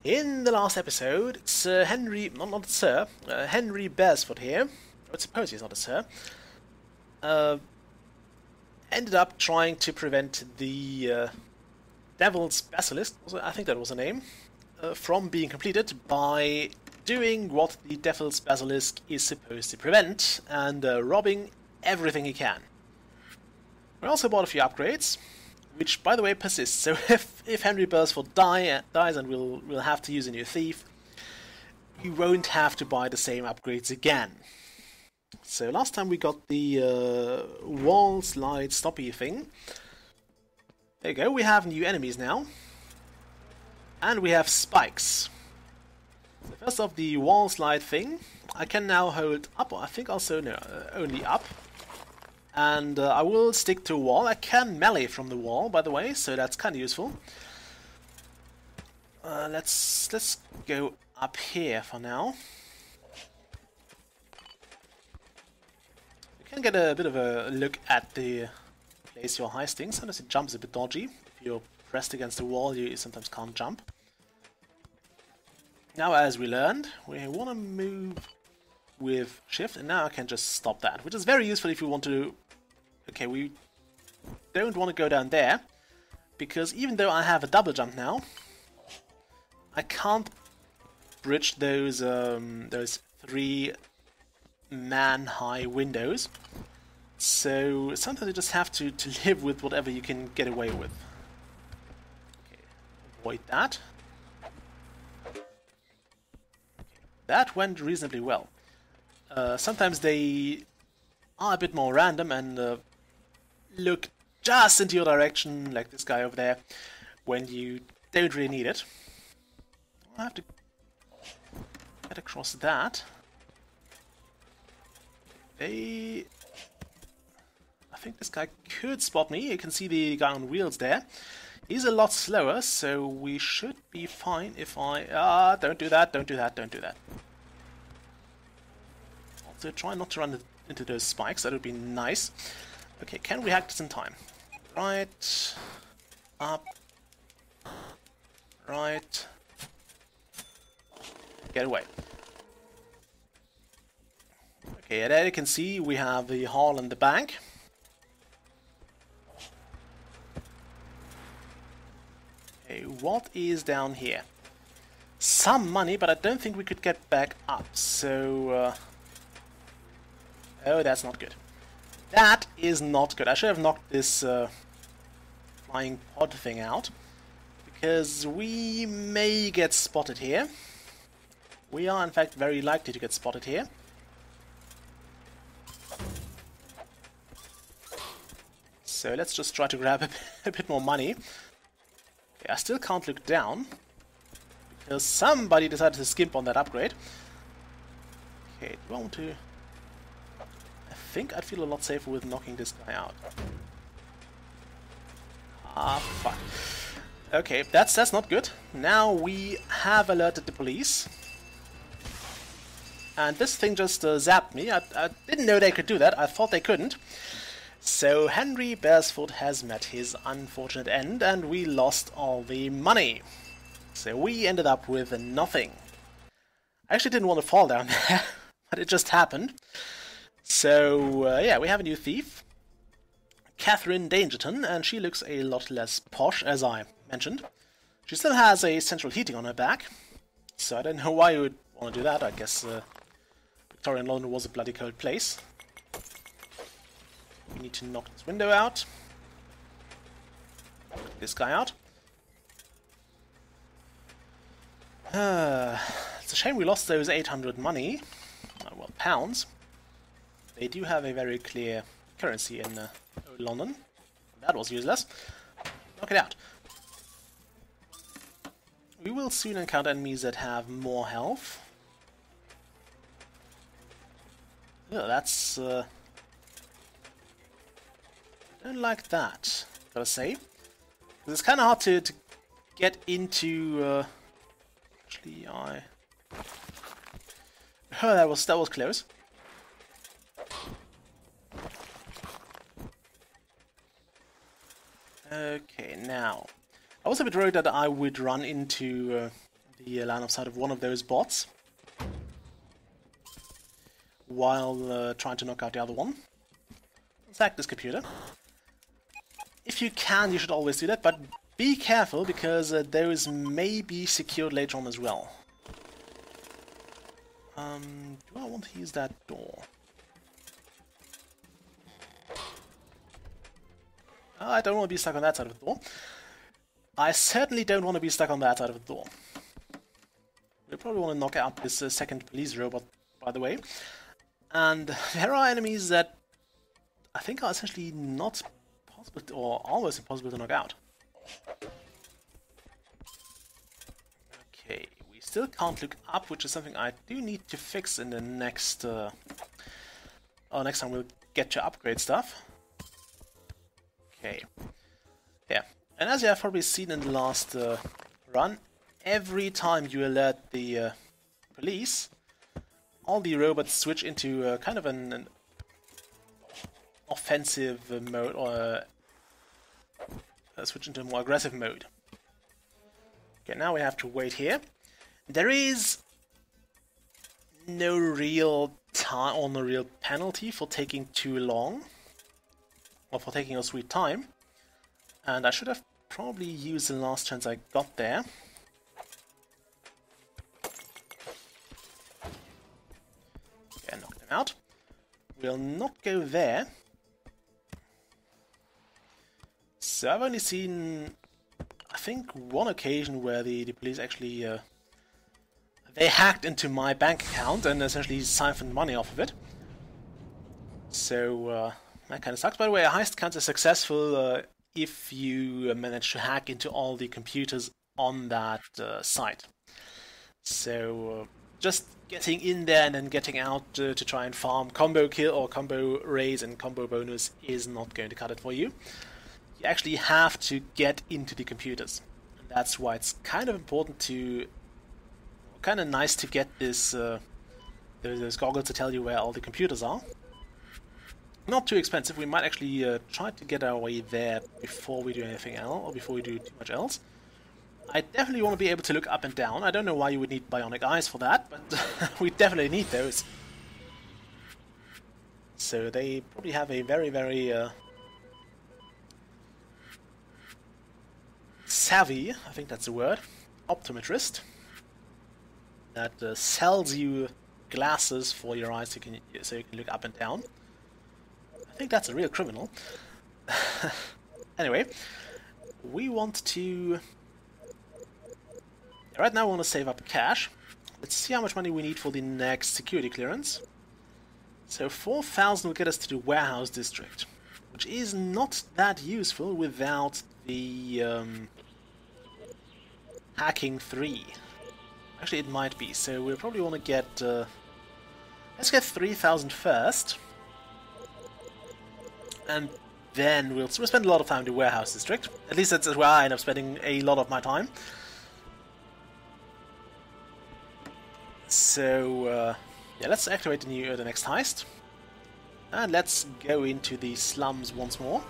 In the last episode, Sir Henry, not Sir, Henry Beresford here, I would suppose he's not a Sir, ended up trying to prevent the Devil's Basilisk, I think that was the name, from being completed by doing what the Devil's Basilisk is supposed to prevent, and robbing everything he can. We also bought a few upgrades, which, by the way, persists. So if Henry Beresford dies and we'll have to use a new thief, we won't have to buy the same upgrades again. So last time we got the wall slide stoppy thing. There you go, we have new enemies now. And we have spikes. So first off, the wall slide thing. I can now hold up, I think also, no, only up. And I will stick to a wall. I can melee from the wall, by the way, so that's kind of useful. Let's go up here for now. You can get a bit of a look at the place you're heisting. Sometimes it jumps a bit dodgy. If you're pressed against a wall, you sometimes can't jump. Now, as we learned, we want to move with shift, and now I can just stop that, which is very useful if you want to... Okay, we don't want to go down there, because even though I have a double jump now, I can't bridge those 3 man-high windows, so sometimes you just have to live with whatever you can get away with. Okay, avoid that. Okay, that went reasonably well. Sometimes they are a bit more random and look just into your direction, like this guy over there, when you don't really need it. I have to get across that. I think this guy could spot me. You can see the guy on wheels there. He's a lot slower, so we should be fine if I... don't do that, don't do that, don't do that. So try not to run into those spikes, that would be nice. Okay, can we hack this in time? Right, up, right, get away. Okay, there you can see we have the hall and the bank. Okay, what is down here? Some money, but I don't think we could get back up, so... Oh, that's not good. That is not good. I should have knocked this flying pod thing out, because we may get spotted here. We are, in fact, very likely to get spotted here. So let's just try to grab a bit more money. Okay, I still can't look down, because somebody decided to skimp on that upgrade. Okay, do I want to... I think I'd feel a lot safer with knocking this guy out. Ah, fuck. Okay, that's not good. Now we have alerted the police. And this thing just zapped me. I didn't know they could do that. I thought they couldn't. So Henry Beresford has met his unfortunate end, and we lost all the money. So we ended up with nothing. I actually didn't want to fall down there, but it just happened. So, yeah, we have a new thief, Catherine Dangerton, and she looks a lot less posh, as I mentioned. She still has a central heating on her back, so I don't know why you would want to do that. I guess Victorian London was a bloody cold place. We need to knock this window out. Knock this guy out. It's a shame we lost those 800 money. Well, pounds. They do have a very clear currency in London. That was useless. Knock it out. We will soon encounter enemies that have more health. Oh, that's... I don't like that, gotta say. It's kind of hard to get into... Actually, I... Oh, that was close. Okay, now, I was a bit worried that I would run into the line of sight of one of those bots while trying to knock out the other one. Let's hack this computer. If you can, you should always do that, but be careful, because those may be secured later on as well. Do I want to use that door? I don't want to be stuck on that side of the door. I certainly don't want to be stuck on that side of the door. We probably want to knock out this second police robot, by the way. And there are enemies that I think are essentially not possible, or almost impossible to knock out. Okay, we still can't look up, which is something I do need to fix in the next... next time we'll get to upgrade stuff. Okay. Yeah, and as you have probably seen in the last run, every time you alert the police, all the robots switch into kind of an offensive mode, or switch into a more aggressive mode. Okay, now we have to wait here. There is no real time or no real penalty for taking too long, or for taking a sweet time. And I should have probably used the last chance I got there. Okay, knock them out. We'll not go there. So I've only seen, I think, one occasion where the police actually they hacked into my bank account and essentially siphoned money off of it. So that kind of sucks. By the way, a heist counts as successful if you manage to hack into all the computers on that site. So just getting in there and then getting out to try and farm combo kill or combo raise and combo bonus is not going to cut it for you. You actually have to get into the computers. And that's why it's kind of important to, kind of nice to get this those goggles to tell you where all the computers are. Not too expensive. We might actually try to get our way there before we do anything else, or before we do too much else. I definitely want to be able to look up and down. I don't know why you would need bionic eyes for that, but we definitely need those. So they probably have a very, very savvy, I think that's the word, optometrist that sells you glasses for your eyes so you can look up and down. I think that's a real criminal. Anyway, we want to... Right now we want to save up cash. Let's see how much money we need for the next security clearance. So 4,000 will get us to the warehouse district, which is not that useful without the hacking 3. Actually, it might be, so we'll probably want to get... let's get 3,000 first. And then we'll spend a lot of time in the warehouse district. At least that's where I end up spending a lot of my time. So, yeah, let's activate the next heist. And let's go into the slums once more.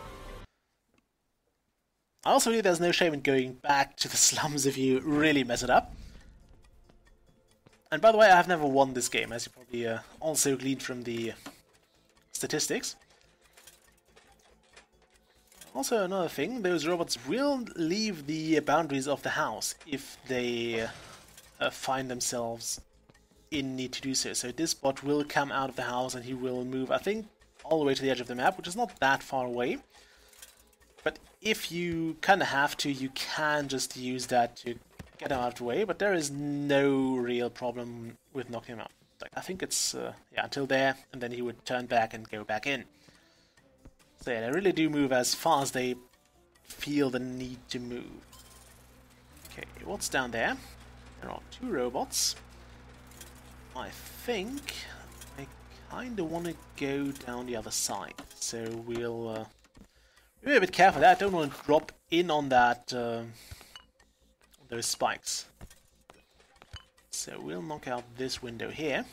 I also believe there's no shame in going back to the slums if you really mess it up. And by the way, I have never won this game, as you probably also gleaned from the statistics. Also, another thing, those robots will leave the boundaries of the house if they find themselves in need to do so. So this bot will come out of the house and he will move, I think, all the way to the edge of the map, which is not that far away. But if you kind of have to, you can just use that to get him out of the way, but there is no real problem with knocking him out. Like, I think it's, yeah, until there, and then he would turn back and go back in. So yeah, they really do move as far as they feel the need to move. Okay, what's down there? There are 2 robots. I think I kind of want to go down the other side, so we'll be a bit careful there. I don't want to drop in on that those spikes. So we'll knock out this window here.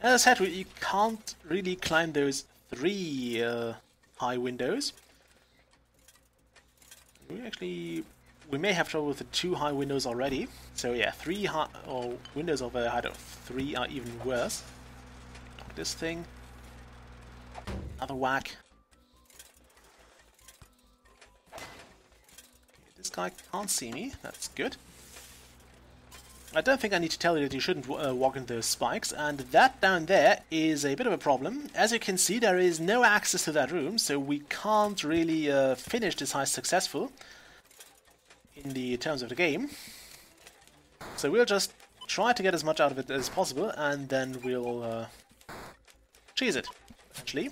As I said, you can't really climb those 3 high windows. We actually we may have trouble with the 2 high windows already. So yeah, 3 high, or windows of a height of 3 are even worse. Knock this thing. Another whack. Okay, this guy can't see me. That's good. I don't think I need to tell you that you shouldn't walk into those spikes, and that down there is a bit of a problem. As you can see, there is no access to that room, so we can't really finish this heist successful in the terms of the game. So we'll just try to get as much out of it as possible, and then we'll cheese it, eventually.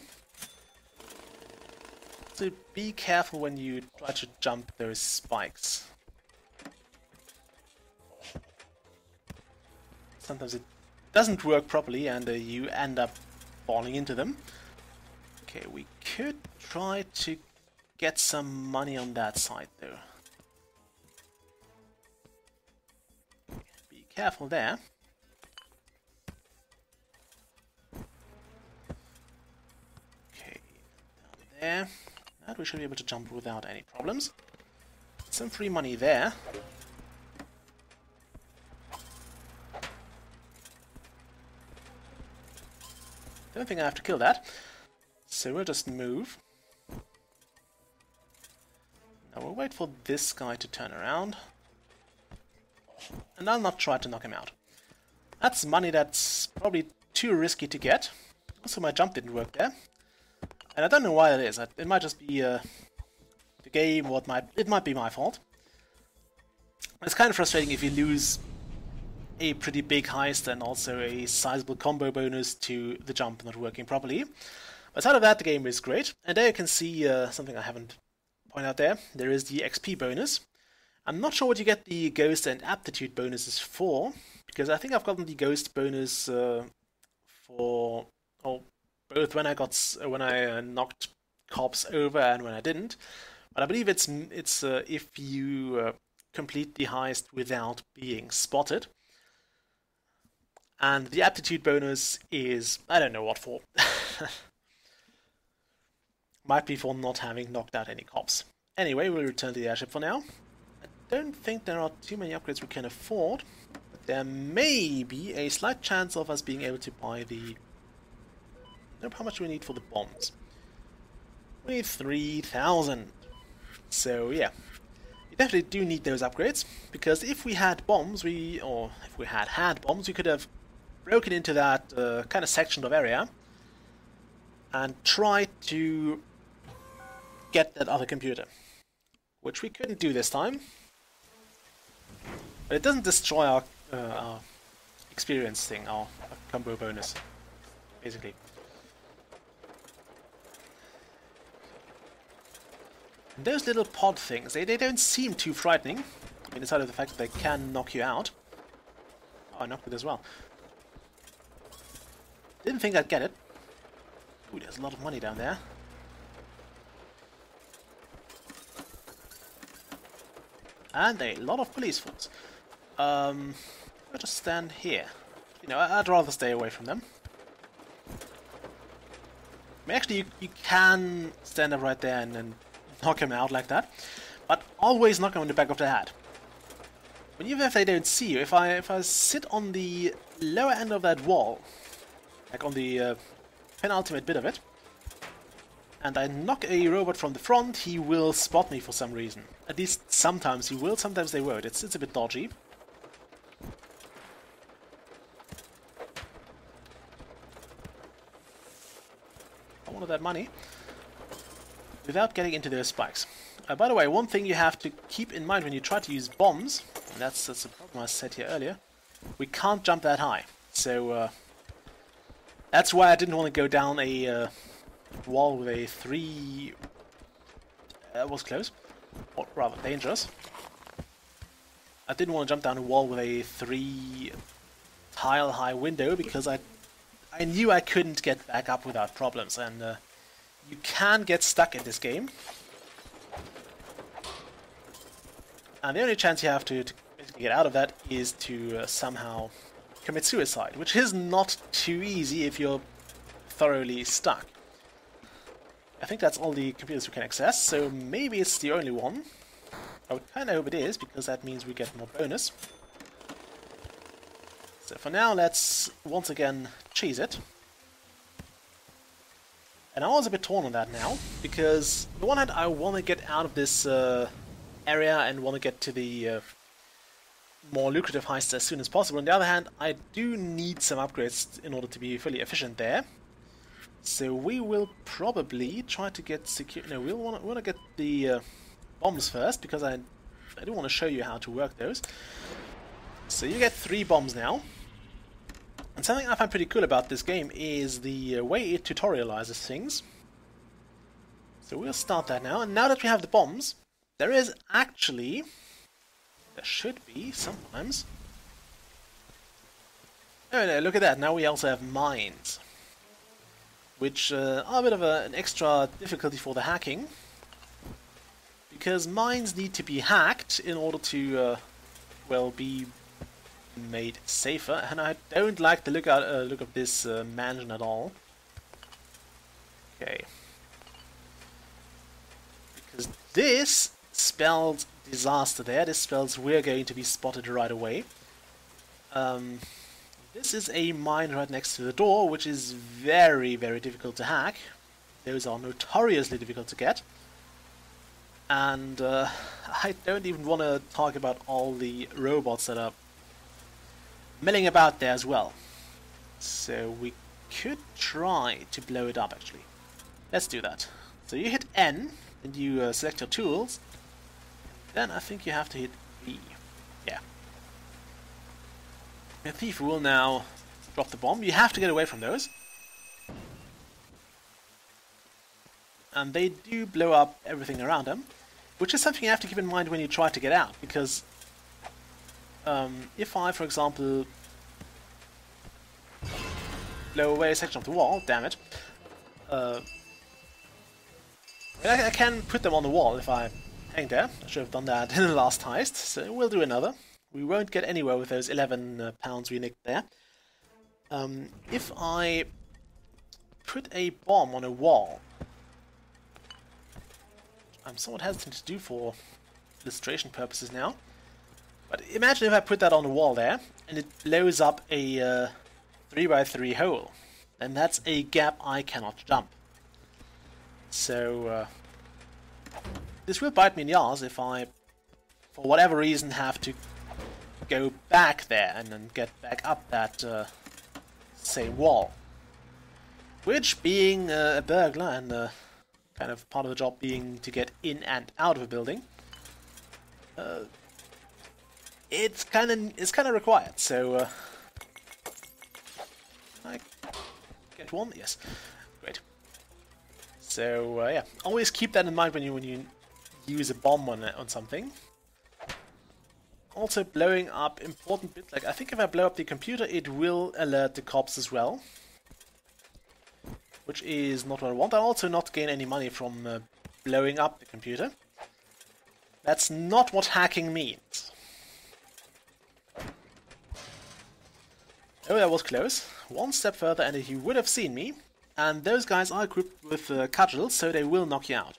So be careful when you try to jump those spikes. Sometimes it doesn't work properly and you end up falling into them. Okay, we could try to get some money on that side though. Be careful there. Okay, down there. That we should be able to jump without any problems. Some free money there. Don't think I have to kill that, so we'll just move. Now we'll wait for this guy to turn around, and I'll not try to knock him out. That's money that's probably too risky to get. Also, my jump didn't work there, and I don't know why that is. It might just be the game, or it might be my fault. It's kind of frustrating if you lose a pretty big heist and also a sizable combo bonus to the jump not working properly. But outside of that, the game is great. And there you can see something I haven't pointed out there. There is the XP bonus. I'm not sure what you get the Ghost and Aptitude bonuses for, because I think I've gotten the Ghost bonus for both when I knocked cops over and when I didn't. But I believe it's if you complete the heist without being spotted. And the aptitude bonus is, I don't know what for. Might be for not having knocked out any cops. Anyway, we'll return to the airship for now. I don't think there are too many upgrades we can afford. But there may be a slight chance of us being able to buy the... Nope, how much do we need for the bombs? We need 3,000. So yeah. We definitely do need those upgrades, because if we had bombs, if we had bombs, we could have broken into that kind of section of area and tried to get that other computer, which we couldn't do this time. But it doesn't destroy our experience thing, our combo bonus, basically. And those little pod things, they don't seem too frightening. I mean, aside of the fact that they can knock you out. Oh, I knocked it as well. Didn't think I'd get it. Ooh, there's a lot of money down there. And a lot of police force. I'll just stand here. You know, I'd rather stay away from them. I mean, actually, you can stand up right there and knock him out like that. But always knock him on the back of the head. But even if they don't see you, if I sit on the lower end of that wall, like on the penultimate bit of it, and I knock a robot from the front, he will spot me for some reason. At least sometimes he will, sometimes they won't. It's a bit dodgy. I wanted that money without getting into those spikes. By the way, one thing you have to keep in mind when you try to use bombs, and that's a problem I said here earlier, we can't jump that high. So that's why I didn't want to go down a wall with a 3... That was close, or rather dangerous. I didn't want to jump down a wall with a 3 tile high window because I knew I couldn't get back up without problems, and you can get stuck in this game. And the only chance you have to basically get out of that is to somehow commit suicide, which is not too easy if you're thoroughly stuck. I think that's all the computers we can access, so maybe it's the only one. I would kind of hope it is, because that means we get more bonus. So for now, let's once again cheese it. And I was a bit torn on that now, because on the one hand I want to get out of this area and want to get to the more lucrative heists as soon as possible. On the other hand, I do need some upgrades in order to be fully efficient there. So we will probably try to get secure. No, we'll want to get the bombs first, because I do want to show you how to work those. So you get 3 bombs now. And something I find pretty cool about this game is the way it tutorializes things. So we'll start that now. And now that we have the bombs, there should be sometimes. Oh no, look at that. Now we also have mines, which are a bit of an extra difficulty for the hacking, because mines need to be hacked in order to, well, be made safer. And I don't like the look of this mansion at all. Okay, because this spells disaster there. This spells we're going to be spotted right away. This is a mine right next to the door, which is very, very difficult to hack. Those are notoriously difficult to get. And I don't even want to talk about all the robots that are milling about there as well. So we could try to blow it up, actually. Let's do that. So you hit N, and you select your tools. Then I think you have to hit V. Yeah. The thief will now drop the bomb. You have to get away from those. And they do blow up everything around them, which is something you have to keep in mind when you try to get out, because if I, for example, blow away a section of the wall, damn it, I can put them on the wall if I hang there. I should have done that in the last heist, so we'll do another. We won't get anywhere with those 11 pounds we nicked there. If I put a bomb on a wall, I'm somewhat hesitant to do for illustration purposes now, but imagine if I put that on the wall there, and it blows up a 3x3 hole, then that's a gap I cannot jump. So this will bite me in the arse if I, for whatever reason, have to go back there and then get back up that same wall. Which, being a burglar and kind of part of the job being to get in and out of a building, it's kind of required. So I get one, yes, great. So yeah, always keep that in mind when you use a bomb on something. Also, blowing up important bits. Like, I think if I blow up the computer, it will alert the cops as well, which is not what I want. I also not gain any money from blowing up the computer. That's not what hacking means. Oh, that was close. One step further and he would have seen me. And those guys are equipped with cudgels, so they will knock you out.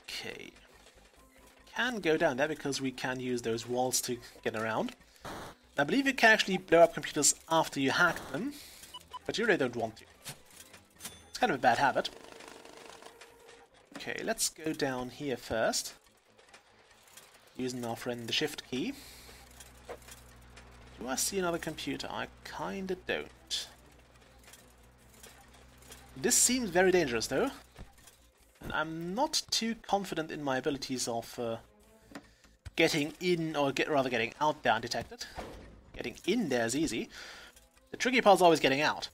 Okay. Can go down there because we can use those walls to get around. I believe you can actually blow up computers after you hack them, but you really don't want to. It's kind of a bad habit. Okay, let's go down here first, using our friend the shift key. Do I see another computer? I kinda don't. This seems very dangerous though, and I'm not too confident in my abilities of getting in, or getting out there undetected. Getting in there is easy. The tricky part is always getting out.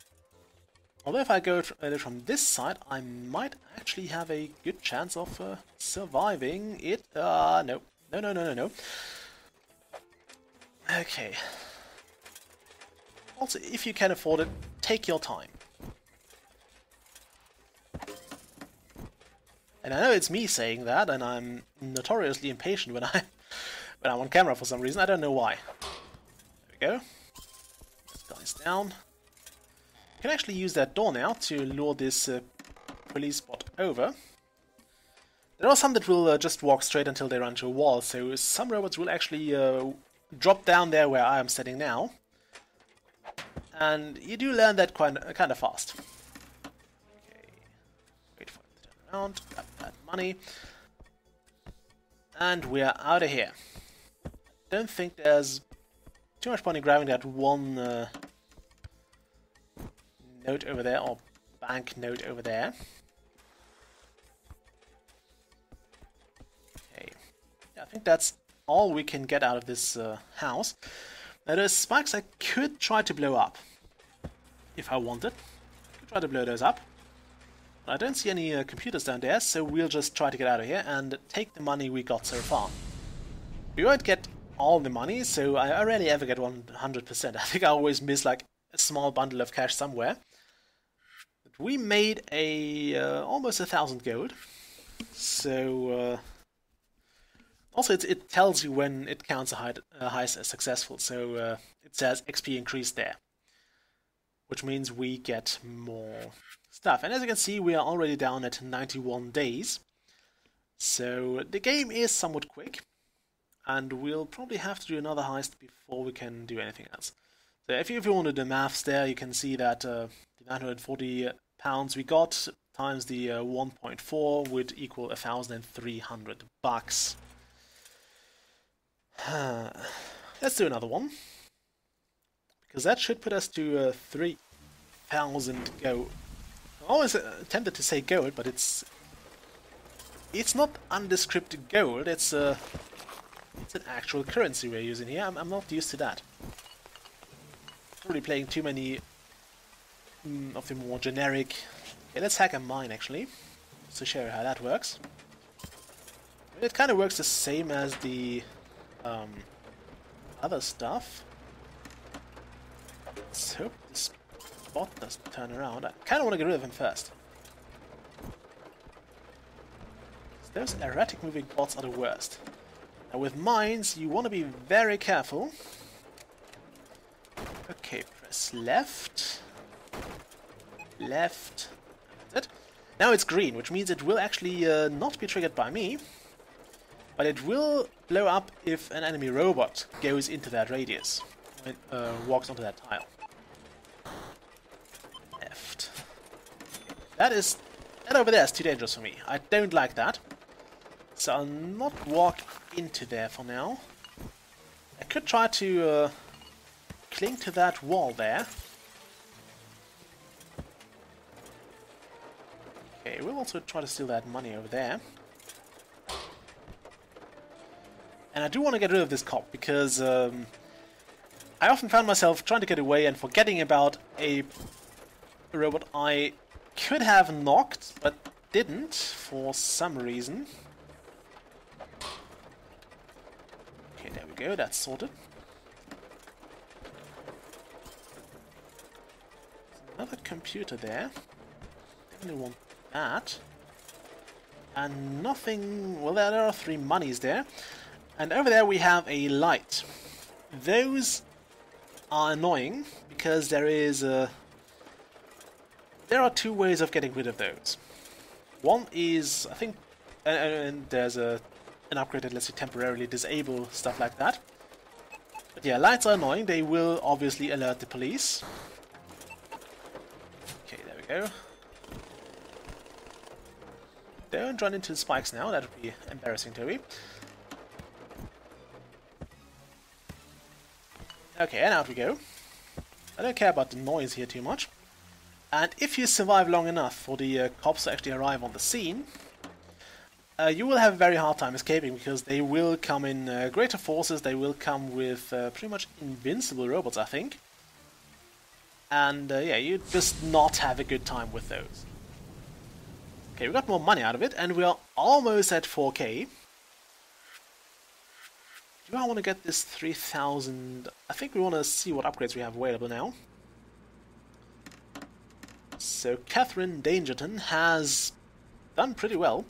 Although if I go from this side, I might actually have a good chance of surviving it. No. No. Okay. Also, if you can afford it, take your time. And I know it's me saying that, and I'm notoriously impatient when I'm on camera for some reason. I don't know why. There we go. This guy's down. You can actually use that door now to lure this police bot over. There are some that will just walk straight until they run to a wall, so some robots will actually drop down there where I am standing now. And you do learn that kind of fast. Okay, wait for it to turn around, grab that money. And we are out of here. Don't think there's too much point in grabbing that one note over there, or bank note over there. Okay, yeah, I think that's all we can get out of this house. Now those spikes I could try to blow up, if I wanted. I could try to blow those up. I don't see any computers down there, so we'll just try to get out of here and take the money we got so far. We won't get all the money, so I rarely ever get 100%. I think I always miss like a small bundle of cash somewhere. But we made almost 1,000 gold. So also it tells you when it counts a heist as successful. So it says XP increased there, which means we get more stuff. And as you can see, we are already down at 91 days. So the game is somewhat quick. And we'll probably have to do another heist before we can do anything else. So if you want to do the maths there, you can see that the 940 pounds we got times the 1.4 would equal 1,300 bucks. Let's do another one, because that should put us to 3,000 gold. I'm always tempted to say gold, but it's not undescript gold. It's an actual currency we're using here. I'm not used to that. Probably playing too many of the more generic. Okay, let's hack a mine actually, just to show you how that works. It kind of works the same as the other stuff. Let's hope this bot doesn't turn around. I kind of want to get rid of him first. Those erratic moving bots are the worst. Now with mines, you want to be very careful. Okay, press left. Left. That's it. Now it's green, which means it will actually not be triggered by me. But it will blow up if an enemy robot goes into that radius. And walks onto that tile. Left. That over there is too dangerous for me. I don't like that. So I'll not walk into there for now. I could try to cling to that wall there. Okay, we'll also try to steal that money over there. And I do want to get rid of this cop, because I often found myself trying to get away and forgetting about a robot I could have knocked, but didn't for some reason. Okay, there we go, that's sorted. There's another computer there. Definitely want that. And nothing... well, there are 3 monies there. And over there we have a light. Those are annoying, because there are 2 ways of getting rid of those. One is, I think, and there's an upgrade that lets you temporarily disable stuff like that. But yeah, lights are annoying. They will obviously alert the police. Okay, there we go. Don't run into the spikes now. That would be embarrassing, Toby. Okay, and out we go. I don't care about the noise here too much. And if you survive long enough for the cops to actually arrive on the scene, you will have a very hard time escaping, because they will come in greater forces. They will come with pretty much invincible robots, I think. And yeah, you just not have a good time with those. Okay, we got more money out of it, and we are almost at 4K. Do I want to get this 3,000? I think we want to see what upgrades we have available now. So Catherine Dangerton has done pretty well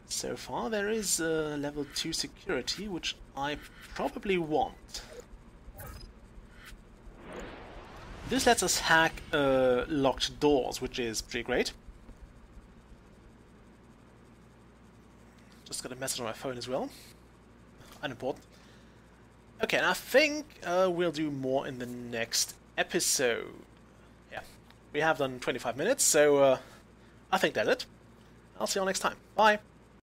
so far. There is level 2 security, which I probably want. This lets us hack locked doors, which is pretty great. just got a message on my phone as well. Unimportant. Okay, and I think we'll do more in the next episode. Yeah, we have done 25 minutes, so I think that's it. I'll see you all next time. Bye!